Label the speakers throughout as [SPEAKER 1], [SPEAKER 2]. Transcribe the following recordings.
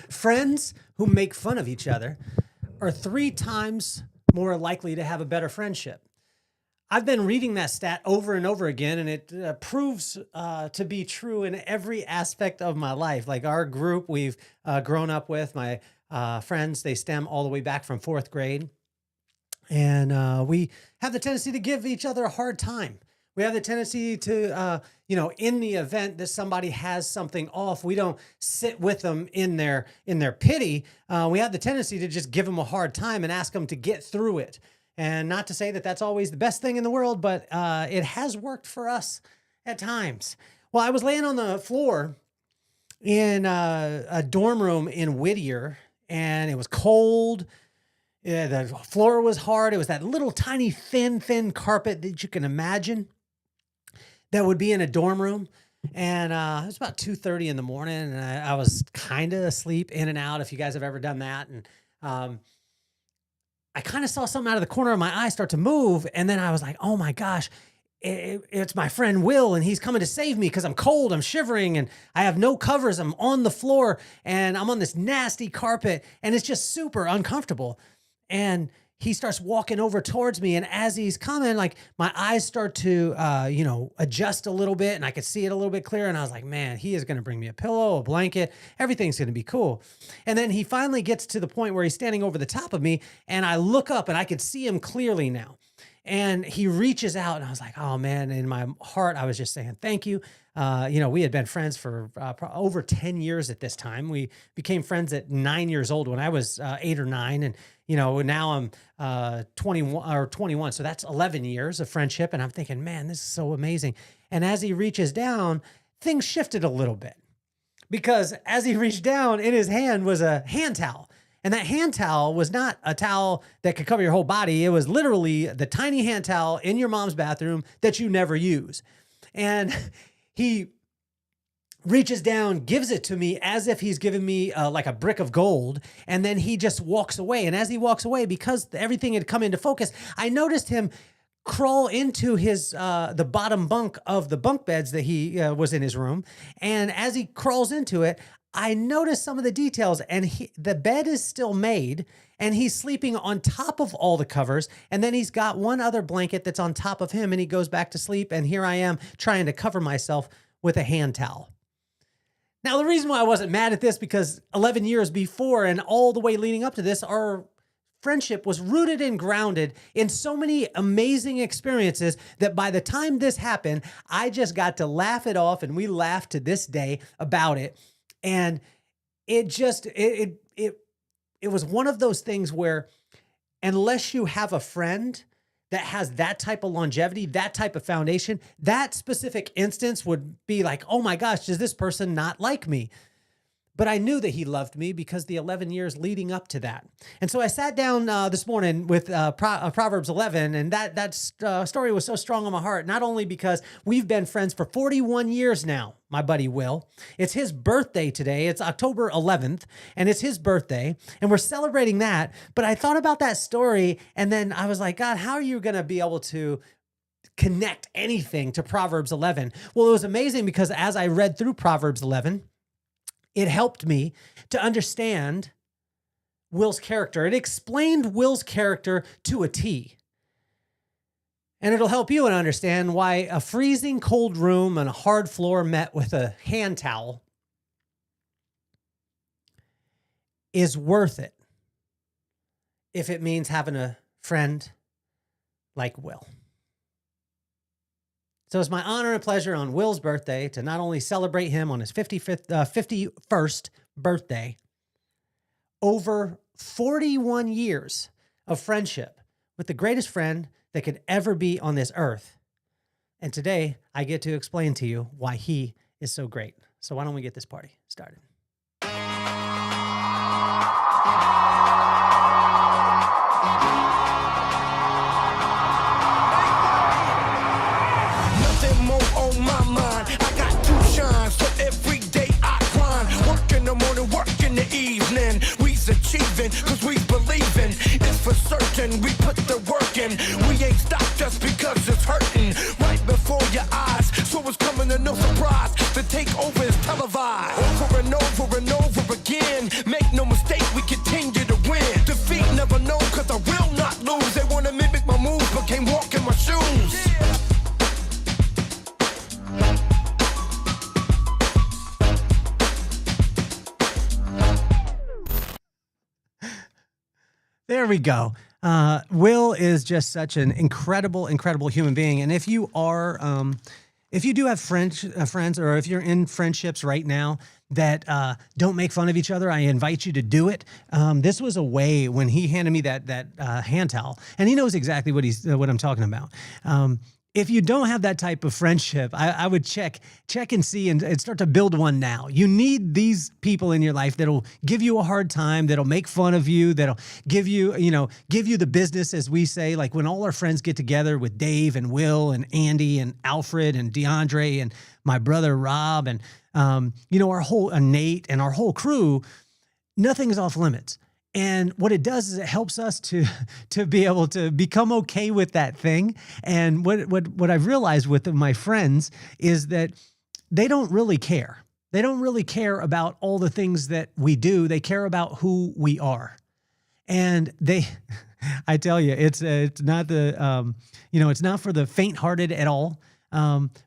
[SPEAKER 1] Friends who make fun of each other are 3 times more likely to have a better friendship. I've been reading that stat over and over again, and it proves to be true in every aspect of my life. Like our group we've grown up with, my friends, they stem all the way back from 4th grade. And we have the tendency to give each other a hard time. We have the tendency to, in the event that somebody has something off, we don't sit with them in their pity. We have the tendency to just give them a hard time and ask them to get through it. And not to say that that's always the best thing in the world, but it has worked for us at times. Well, I was laying on the floor in a dorm room in Whittier, and it was cold. Yeah, the floor was hard. It was that little tiny thin carpet that you can imagine that would be in a dorm room. And it was about 2:30 in the morning, and I was kind of asleep in and out, if you guys have ever done that. And I kind of saw something out of the corner of my eye start to move, and then I was like, oh my gosh, it's my friend Will, and he's coming to save me because I'm cold, I'm shivering, and I have no covers. I'm on the floor, and I'm on this nasty carpet, and it's just super uncomfortable. And he starts walking over towards me. And as he's coming, like my eyes start to, adjust a little bit, and I could see it a little bit clearer. And I was like, man, he is going to bring me a pillow, a blanket. Everything's going to be cool. And then he finally gets to the point where he's standing over the top of me, and I look up and I could see him clearly now. And he reaches out, and I was like, oh man, in my heart, I was just saying, thank you. We had been friends for over 10 years at this time. We became friends at 9 years old when I was 8 or 9. And, now I'm 21. So that's 11 years of friendship. And I'm thinking, man, this is so amazing. And as he reaches down, things shifted a little bit, because as he reached down, in his hand was a hand towel. And that hand towel was not a towel that could cover your whole body. It was literally the tiny hand towel in your mom's bathroom that you never use. And he reaches down, gives it to me as if he's giving me like a brick of gold. And then he just walks away. And as he walks away, because everything had come into focus, I noticed him crawl into his the bottom bunk of the bunk beds that he was in his room. And as he crawls into it, I noticed some of the details, and the bed is still made, and he's sleeping on top of all the covers. And then he's got one other blanket that's on top of him, and he goes back to sleep. And here I am trying to cover myself with a hand towel. Now, the reason why I wasn't mad at this, because 11 years before and all the way leading up to this, our friendship was rooted and grounded in so many amazing experiences that by the time this happened, I just got to laugh it off, and we laugh to this day about it. And it just, it was one of those things where, unless you have a friend that has that type of longevity, that type of foundation, that specific instance would be like, oh my gosh, does this person not like me? But I knew that he loved me because the 11 years leading up to that. And so I sat down this morning with Proverbs 11, and that story was so strong on my heart, not only because we've been friends for 41 years now, my buddy Will. It's his birthday today. It's October 11th, and it's his birthday, and we're celebrating that. But I thought about that story, and then I was like, God, how are you going to be able to connect anything to Proverbs 11? Well, it was amazing because as I read through Proverbs 11, it helped me to understand Will's character. It explained Will's character to a T. And it'll help you to understand why a freezing cold room and a hard floor met with a hand towel is worth it if it means having a friend like Will. So it's my honor and pleasure on Will's birthday to not only celebrate him on his 51st birthday, over 41 years of friendship with the greatest friend that could ever be on this earth. And today I get to explain to you why he is so great. So why don't we get this party started?
[SPEAKER 2] Achieving, cause we believing it's for certain. We put the work in. We ain't stopped just because it's hurting right before your eyes. So it's coming to no surprise. The takeover is televised over and over and over again. Make
[SPEAKER 1] There we go. Will is just such an incredible, incredible human being. And if you are, if you do have friends, or if you're in friendships right now that don't make fun of each other, I invite you to do it. This was a way when he handed me that hand towel, and he knows exactly what I'm talking about. If you don't have that type of friendship, I would check and see and start to build one now. You need these people in your life that'll give you a hard time, that'll make fun of you, that'll give you the business, as we say. Like when all our friends get together with Dave and Will and Andy and Alfred and DeAndre and my brother Rob and our whole Nate and our whole crew, nothing is off limits. And what it does is it helps us to be able to become okay with that thing. And what I've realized with my friends is that they don't really care. They don't really care about all the things that we do. They care about who we are. And I tell you, it's not it's not for the faint-hearted at all.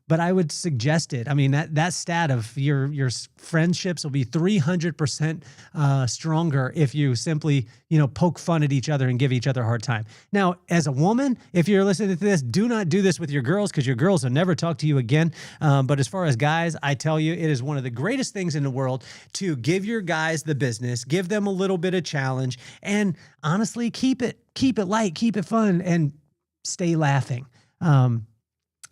[SPEAKER 1] But I would suggest it. I mean, that stat of your friendships will be 300% stronger if you simply, poke fun at each other and give each other a hard time. Now, as a woman, if you're listening to this, do not do this with your girls, because your girls will never talk to you again. But as far as guys, I tell you, it is one of the greatest things in the world to give your guys the business, give them a little bit of challenge, and honestly, keep it light, keep it fun, and stay laughing.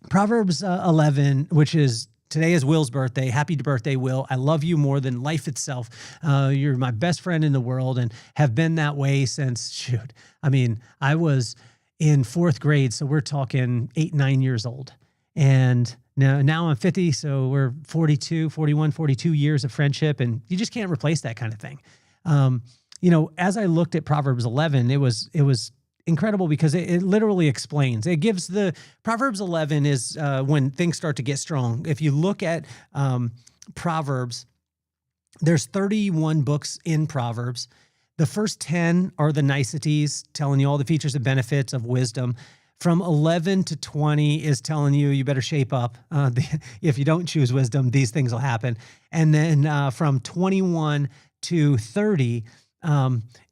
[SPEAKER 1] Proverbs 11, which is today is Will's birthday. Happy birthday, Will. I love you more than life itself. You're my best friend in the world and have been that way since, I was in 4th grade. So we're talking 8, 9 years old. And now I'm 50. So we're 42 years of friendship, and you just can't replace that kind of thing. As I looked at Proverbs 11, it was incredible because it literally explains. It gives Proverbs 11 is when things start to get strong. If you look at Proverbs, there's 31 books in Proverbs. The first 10 are the niceties, telling you all the features and benefits of wisdom. From 11 to 20 is telling you better shape up. If you don't choose wisdom, these things will happen. And then from 21 to 30,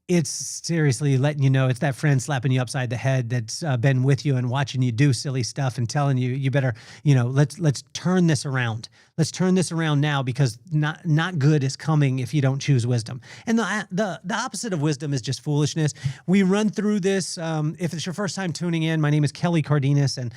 [SPEAKER 1] it's seriously letting you know it's that friend slapping you upside the head that's been with you and watching you do silly stuff and telling you better, let's turn this around. Let's turn this around now, because not good is coming if you don't choose wisdom. And the opposite of wisdom is just foolishness. We run through this. If it's your first time tuning in, my name is Kelly Cardenas, and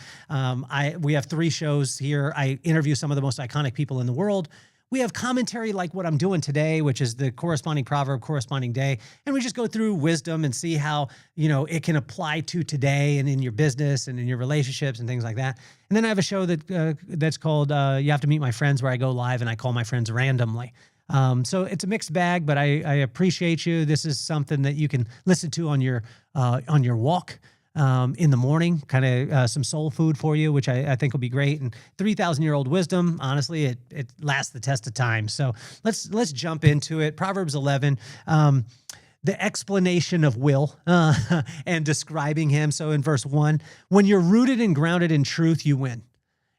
[SPEAKER 1] we have 3 shows here. I interview some of the most iconic people in the world. We have commentary like what I'm doing today, which is the corresponding proverb, corresponding day. And we just go through wisdom and see how, it can apply to today and in your business and in your relationships and things like that. And then I have a show that's called You Have to Meet My Friends, where I go live and I call my friends randomly. So it's a mixed bag, but I appreciate you. This is something that you can listen to on your walk. In the morning, kind of some soul food for you, which I think will be great. And 3,000-year-old wisdom, honestly, it lasts the test of time. So let's jump into it. Proverbs 11, the explanation of Will and describing him. So in verse 1, when you're rooted and grounded in truth, you win.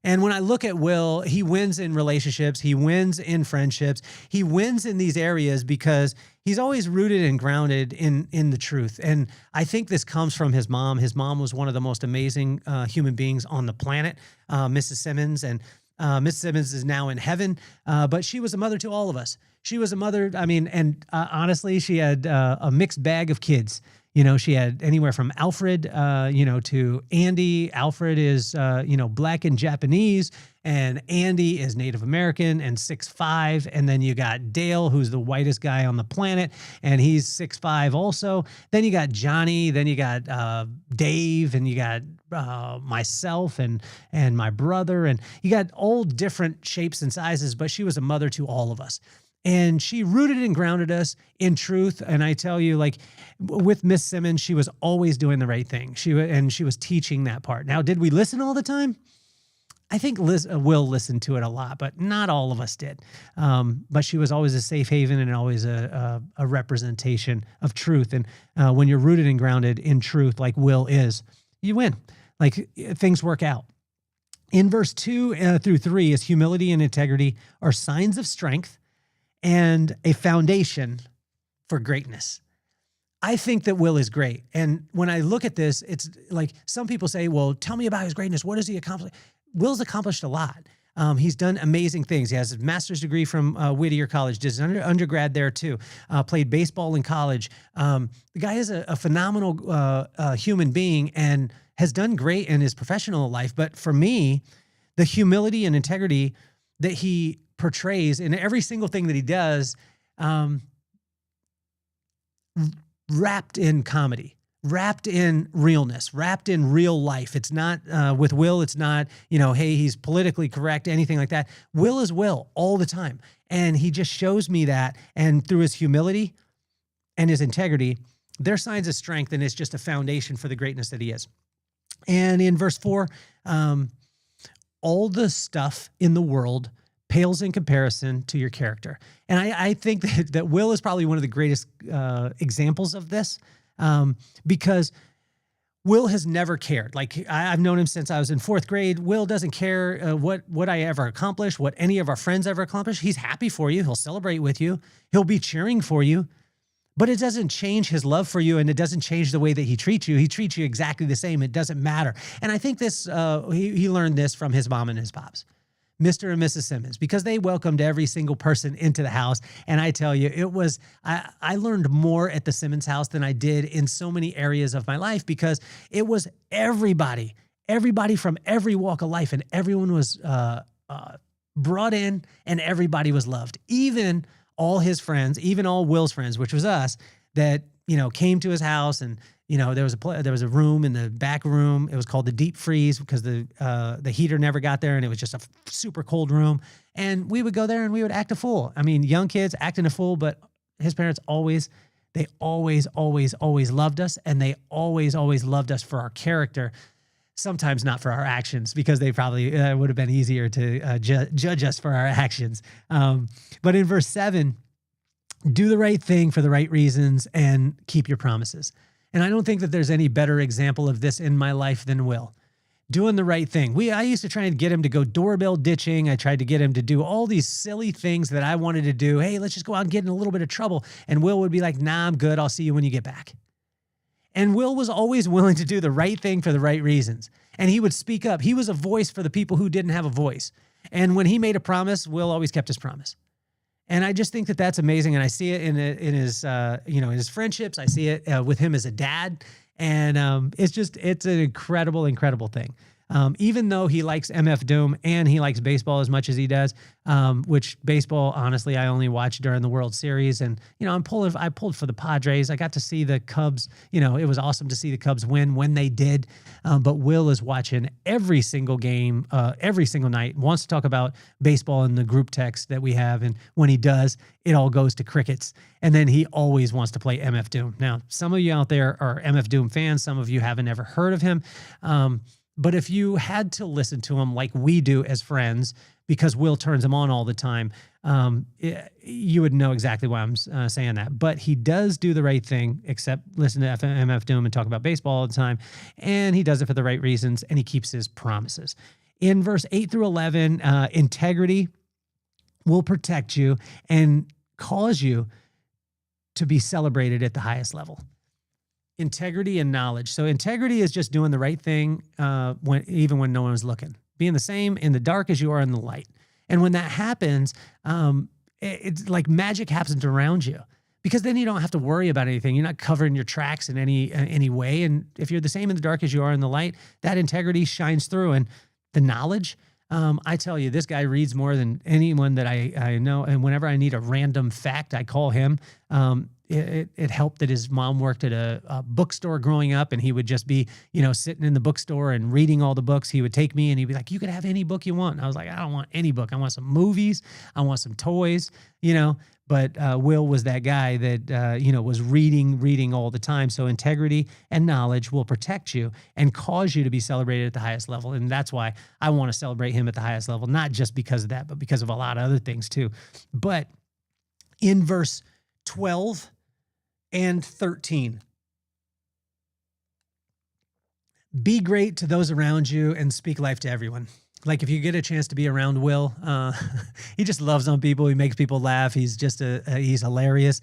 [SPEAKER 1] And when I look at Will, he wins in relationships. He wins in friendships. He wins in these areas because he's always rooted and grounded in the truth. And I think this comes from his mom. His mom was one of the most amazing human beings on the planet, Mrs. Simmons. And Mrs. Simmons is now in heaven, but she was a mother to all of us. She was a mother, honestly, she had a mixed bag of kids. She had anywhere from Alfred, to Andy. Alfred is, Black and Japanese, and Andy is Native American and 6'5". And then you got Dale, who's the whitest guy on the planet, and he's 6'5" also. Then you got Johnny. Then you got Dave, and you got myself and my brother, and you got all different shapes and sizes. But she was a mother to all of us. And she rooted and grounded us in truth. And I tell you, like with Miss Simmons, she was always doing the right thing. She was teaching that part. Now, did we listen all the time? I think Will listened to it a lot, but not all of us did. But she was always a safe haven and always a representation of truth. And when you're rooted and grounded in truth, like Will is, you win. Like things work out. In verse 2 through 3 is humility and integrity are signs of strength and a foundation for greatness. I think that Will is great. And when I look at this, it's like some people say, well, tell me about his greatness. What has he accomplished? Will's accomplished a lot. He's done amazing things. He has his master's degree from Whittier College, did his undergrad there too, played baseball in college. The guy is a phenomenal human being and has done great in his professional life. But for me, the humility and integrity that he portrays in every single thing that he does, wrapped in comedy, wrapped in realness, wrapped in real life. It's not, with Will, it's not, hey, he's politically correct, anything like that. Will is Will all the time. And he just shows me that. And through his humility and his integrity, they're signs of strength, and it's just a foundation for the greatness that he is. And in verse 4, all the stuff in the world pales in comparison to your character. And I think that Will is probably one of the greatest examples of this, because Will has never cared. Like, I've known him since I was in 4th grade. Will doesn't care what I ever accomplish, what any of our friends ever accomplish. He's happy for you. He'll celebrate with you. He'll be cheering for you. But it doesn't change his love for you, and it doesn't change the way that he treats you. He treats you exactly the same. It doesn't matter. And I think this he learned this from his mom and his pops, Mr. and Mrs. Simmons, because they welcomed every single person into the house. And I tell you, I learned more at the Simmons house than I did in so many areas of my life, because it was everybody from every walk of life, and everyone was brought in, and everybody was loved. Even all his friends, even all Will's friends, which was us, that, came to his house, and, there was a room in the back room. It was called the deep freeze because the heater never got there, and it was just a super cold room. And we would go there and we would act a fool. I mean, young kids acting a fool, but his parents always loved us, and they always loved us for our character. Sometimes not for our actions, because they probably would have been easier to judge us for our actions. But in verse 7, do the right thing for the right reasons and keep your promises. And I don't think that there's any better example of this in my life than Will. Doing the right thing. I used to try and get him to go doorbell ditching. I tried to get him to do all these silly things that I wanted to do. Hey, let's just go out and get in a little bit of trouble. And Will would be like, nah, I'm good. I'll see you when you get back. And Will was always willing to do the right thing for the right reasons. And he would speak up. He was a voice for the people who didn't have a voice. And when he made a promise, Will always kept his promise. And I just think that that's amazing. And I see it in his, in his friendships. I see it with him as a dad. And it's an incredible thing. Even though he likes MF Doom and he likes baseball as much as he does, which baseball, honestly, I only watch during the World Series. And, I pulled for the Padres. I got to see the Cubs. It was awesome to see the Cubs win when they did. But Will is watching every single game, every single night, wants to talk about baseball in the group text that we have. And when he does, it all goes to crickets. And then he always wants to play MF Doom. Now, some of you out there are MF Doom fans. Some of you haven't ever heard of him. But if you had to listen to him like we do as friends, because Will turns him on all the time, you would know exactly why I'm saying that. But he does do the right thing, except listen to MF Doom and talk about baseball all the time. And he does it for the right reasons, and he keeps his promises. In verse 8 through 11, integrity will protect you and cause you to be celebrated at the highest level. Integrity and knowledge. So integrity is just doing the right thing even when no one's looking. Being the same in the dark as you are in the light. And when that happens, it's like magic happens around you, because then you don't have to worry about anything. You're not covering your tracks in any way. And if you're the same in the dark as you are in the light, that integrity shines through. And the knowledge, I tell you, this guy reads more than anyone that I know. And whenever I need a random fact, I call him. It helped that his mom worked at a bookstore growing up, and he would just be, sitting in the bookstore and reading all the books. He would take me and he'd be like, you could have any book you want. And I was like, I don't want any book. I want some movies. I want some toys, But Will was that guy that, was reading all the time. So integrity and knowledge will protect you and cause you to be celebrated at the highest level. And that's why I want to celebrate him at the highest level, not just because of that, but because of a lot of other things too. But in verse 12 and 13, be great to those around you and speak life to everyone. Like if you get a chance to be around Will, he just loves on people. He makes people laugh. He's just he's hilarious.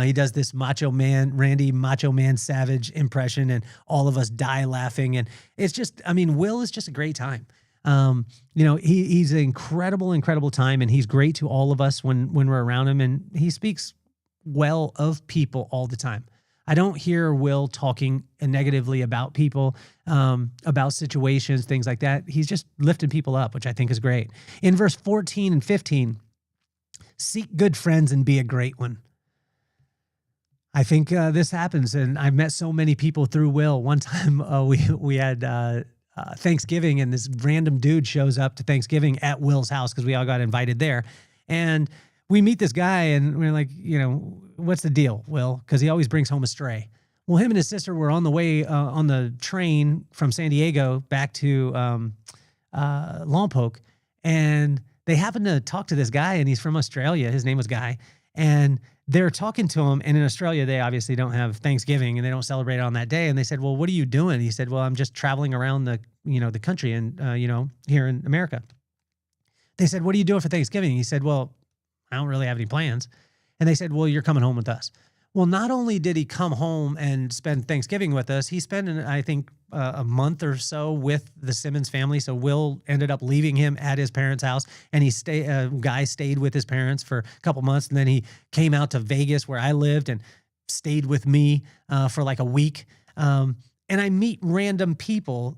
[SPEAKER 1] He does this Randy Macho Man Savage impression, and all of us die laughing. And it's just, I mean, Will is just a great time. He's an incredible time, and he's great to all of us when we're around him, and he speaks well of people all the time. I don't hear Will talking negatively about people, about situations, things like that. He's just lifting people up, which I think is great. In verse 14 and 15, seek good friends and be a great one. I think this happens, and I've met so many people through Will. One time we had Thanksgiving, and this random dude shows up to Thanksgiving at Will's house because we all got invited there. And we meet this guy, and we're like, what's the deal, Will? Because he always brings home a stray. Well, him and his sister were on the way on the train from San Diego back to Lompoc, and they happened to talk to this guy, and he's from Australia. His name was Guy, and they're talking to him. And in Australia, they obviously don't have Thanksgiving, and they don't celebrate it on that day. And they said, "Well, what are you doing?" He said, "Well, I'm just traveling around the country and here in America." They said, "What are you doing for Thanksgiving?" He said, "Well, I don't really have any plans." And they said, "Well, you're coming home with us." Well, not only did he come home and spend Thanksgiving with us, he spent, I think, a month or so with the Simmons family. So Will ended up leaving him at his parents' house, and Guy stayed with his parents for a couple months. And then he came out to Vegas where I lived and stayed with me for like a week. And I meet random people.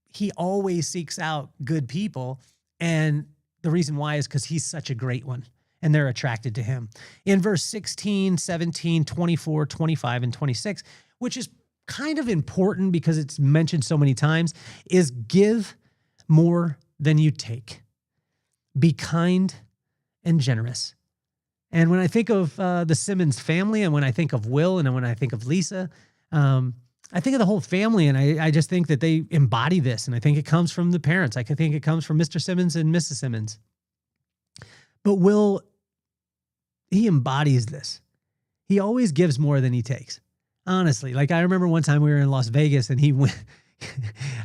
[SPEAKER 1] He always seeks out good people. And the reason why is because he's such a great one, and they're attracted to him. In verse 16, 17, 24, 25, and 26, which is kind of important because it's mentioned so many times, is give more than you take. Be kind and generous. And when I think of the Simmons family, and when I think of Will, and when I think of Lisa, I think of the whole family, and I just think that they embody this, and I think it comes from the parents. I think it comes from Mr. Simmons and Mrs. Simmons. But Will, he embodies this. He always gives more than he takes. Honestly, like I remember one time we were in Las Vegas, and he went,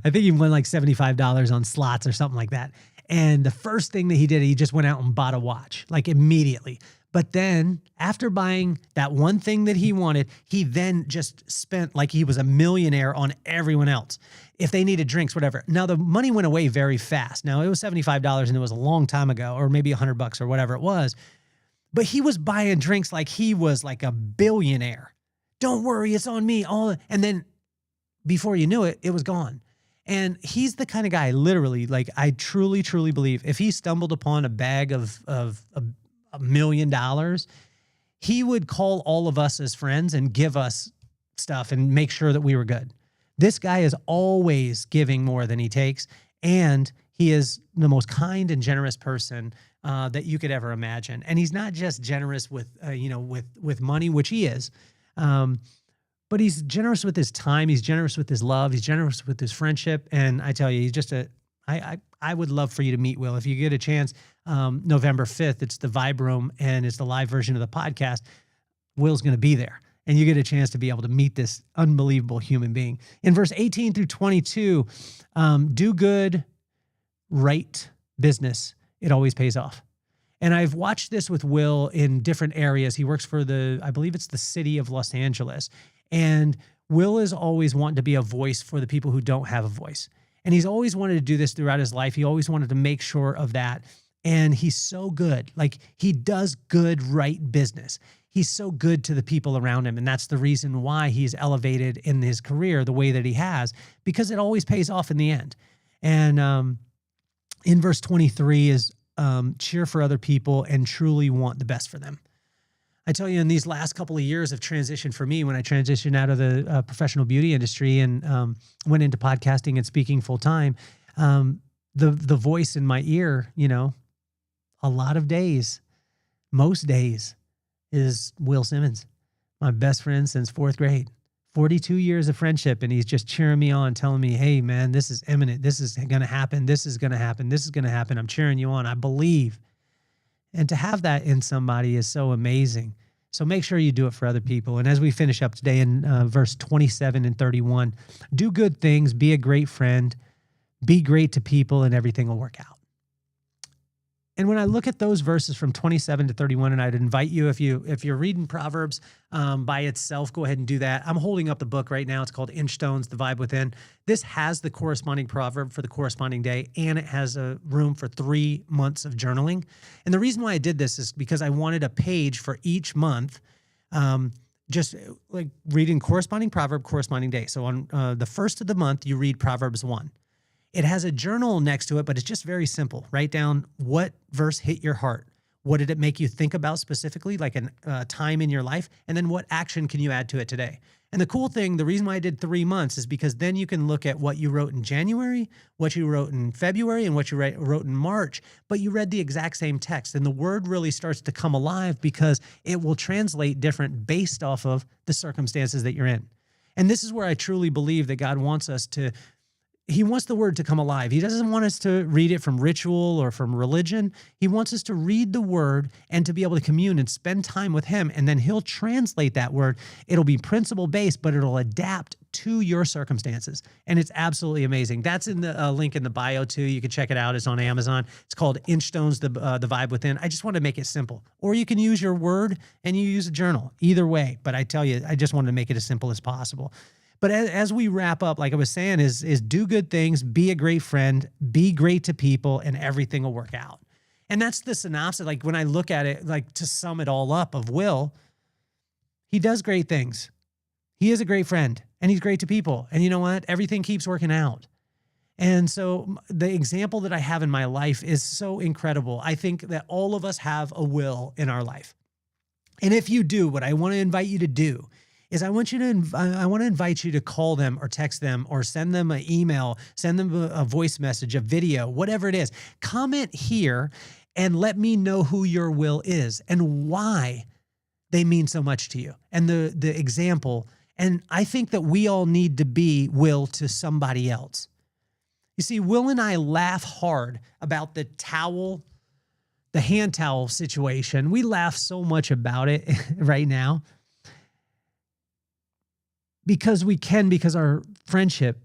[SPEAKER 1] I think he won like $75 on slots or something like that. And the first thing that he did, he just went out and bought a watch, like immediately. But then after buying that one thing that he wanted, he then just spent like he was a millionaire on everyone else. If they needed drinks, whatever. Now the money went away very fast. Now it was $75 and it was a long time ago, or maybe $100 or whatever it was. But he was buying drinks like he was like a billionaire. Don't worry, it's on me. And then before you knew it, it was gone. And he's the kind of guy, literally, like I truly, truly believe if he stumbled upon a bag of $1 million, he would call all of us as friends and give us stuff and make sure that we were good. This guy is always giving more than he takes, and he is the most kind and generous person that you could ever imagine. And he's not just generous with money, which he is, but he's generous with his time. He's generous with his love. He's generous with his friendship. And I tell you, he's just I would love for you to meet Will. If you get a chance, November 5th, it's the Vibe Room, and it's the live version of the podcast. Will's going to be there, and you get a chance to be able to meet this unbelievable human being. In verse 18 through 22, do good, right business. It always pays off. And I've watched this with Will in different areas. He works for I believe it's the city of Los Angeles. And Will is always wanting to be a voice for the people who don't have a voice. And he's always wanted to do this throughout his life. He always wanted to make sure of that. And he's so good. Like, he does good, right business. He's so good to the people around him. And that's the reason why he's elevated in his career the way that he has, because it always pays off in the end. And in verse 23 is cheer for other people and truly want the best for them. I tell you, in these last couple of years of transition for me, when I transitioned out of the professional beauty industry and went into podcasting and speaking full time, the voice in my ear, a lot of days, most days, is Will Simmons, my best friend since fourth grade. 42 years of friendship, and he's just cheering me on, telling me, hey, man, this is imminent. This is going to happen. This is going to happen. This is going to happen. I'm cheering you on. I believe. And to have that in somebody is so amazing. So make sure you do it for other people. And as we finish up today in verse 27 and 31, do good things, be a great friend, be great to people, and everything will work out. And when I look at those verses from 27 to 31, and I'd invite you, if you're reading Proverbs by itself, go ahead and do that. I'm holding up the book right now. It's called Inch Stones, The Vibe Within. This has the corresponding proverb for the corresponding day, and it has a room for 3 months of journaling. And the reason why I did this is because I wanted a page for each month, just like reading corresponding proverb, corresponding day. So on the first of the month, you read Proverbs 1. It has a journal next to it, but it's just very simple. Write down what verse hit your heart. What did it make you think about specifically, like a time in your life? And then what action can you add to it today? And the cool thing, the reason why I did 3 months is because then you can look at what you wrote in January, what you wrote in February, and what you wrote in March, but you read the exact same text. And the word really starts to come alive because it will translate different based off of the circumstances that you're in. And this is where I truly believe that God wants us to, He wants the word to come alive. He doesn't want us to read it from ritual or from religion. He wants us to read the word and to be able to commune and spend time with him. And then he'll translate that word. It'll be principle based, but it'll adapt to your circumstances. And it's absolutely amazing. That's in the link in the bio too. You can check it out. It's on Amazon. It's called Inch Stones, the Vibe Within. I just want to make it simple. Or you can use your word and you use a journal. Either way. But I tell you, I just wanted to make it as simple as possible. But as we wrap up, like I was saying, is do good things, be a great friend, be great to people, and everything will work out. And that's the synopsis. Like when I look at it, like to sum it all up of Will, he does great things. He is a great friend, and he's great to people. And you know what? Everything keeps working out. And so the example that I have in my life is so incredible. I think that all of us have a Will in our life. And if you do, what I want to invite you to do is I want to invite you to call them or text them or send them an email, send them a voice message, a video, whatever it is. Comment here and let me know who your Will is and why they mean so much to you and the example. And I think that we all need to be Will to somebody else. You see, Will and I laugh hard about the hand towel situation. We laugh so much about it right now. Because our friendship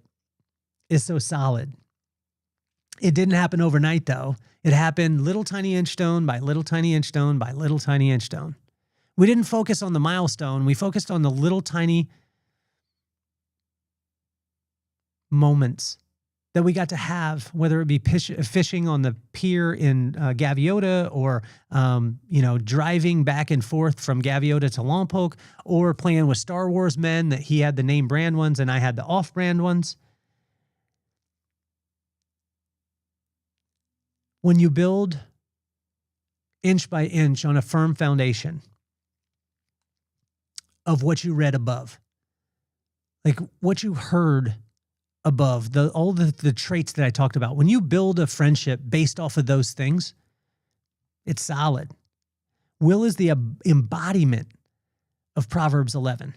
[SPEAKER 1] is so solid. It didn't happen overnight, though. It happened little tiny inch stone by little tiny inch stone by little tiny inch stone. We didn't focus on the milestone. We focused on the little tiny moments that we got to have, whether it be fishing on the pier in Gaviota or, driving back and forth from Gaviota to Lompoc or playing with Star Wars men that he had the name brand ones and I had the off-brand ones. When you build inch by inch on a firm foundation of what you read above, like what you heard above, all the traits that I talked about. When you build a friendship based off of those things, it's solid. Will is the embodiment of Proverbs 11.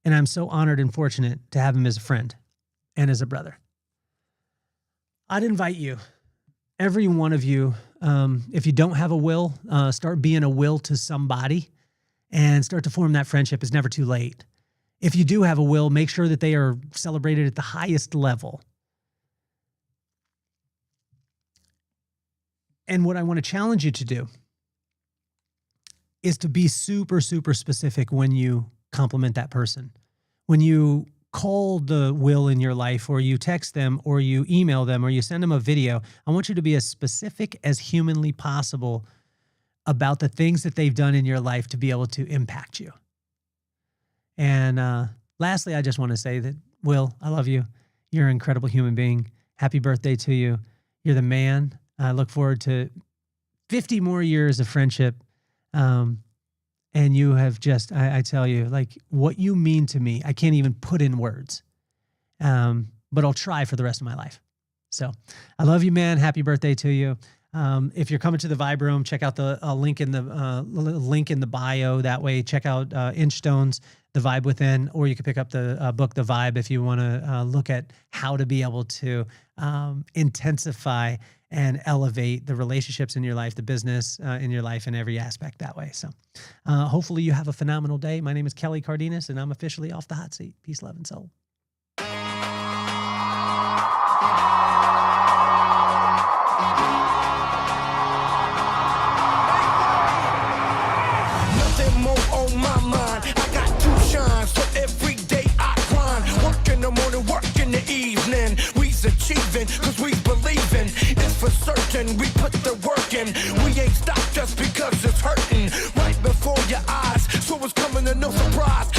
[SPEAKER 1] And I'm so honored and fortunate to have him as a friend and as a brother. I'd invite you, every one of you, if you don't have a Will, start being a Will to somebody and start to form that friendship. It's never too late. If you do have a Will, make sure that they are celebrated at the highest level. And what I want to challenge you to do is to be super, super specific when you compliment that person. When you call the Will in your life, or you text them, or you email them, or you send them a video, I want you to be as specific as humanly possible about the things that they've done in your life to be able to impact you. And lastly, I just want to say that, Will, I love you. You're an incredible human being. Happy birthday to you. You're the man. I look forward to 50 more years of friendship. And you have just, I tell you, like what you mean to me, I can't even put in words. But I'll try for the rest of my life. So I love you, man. Happy birthday to you. If you're coming to the Vibe Room, check out the link in the bio. That way, check out Inch Stones, The Vibe Within, or you can pick up the book, The Vibe, if you want to look at how to be able to intensify and elevate the relationships in your life, the business in your life, and every aspect that way. So hopefully you have a phenomenal day. My name is Kelly Cardenas, and I'm officially off the hot seat. Peace, love, and soul.
[SPEAKER 2] certain. We put the work in. We ain't stopped just because it's hurting right before your eyes. So it's coming to no surprise.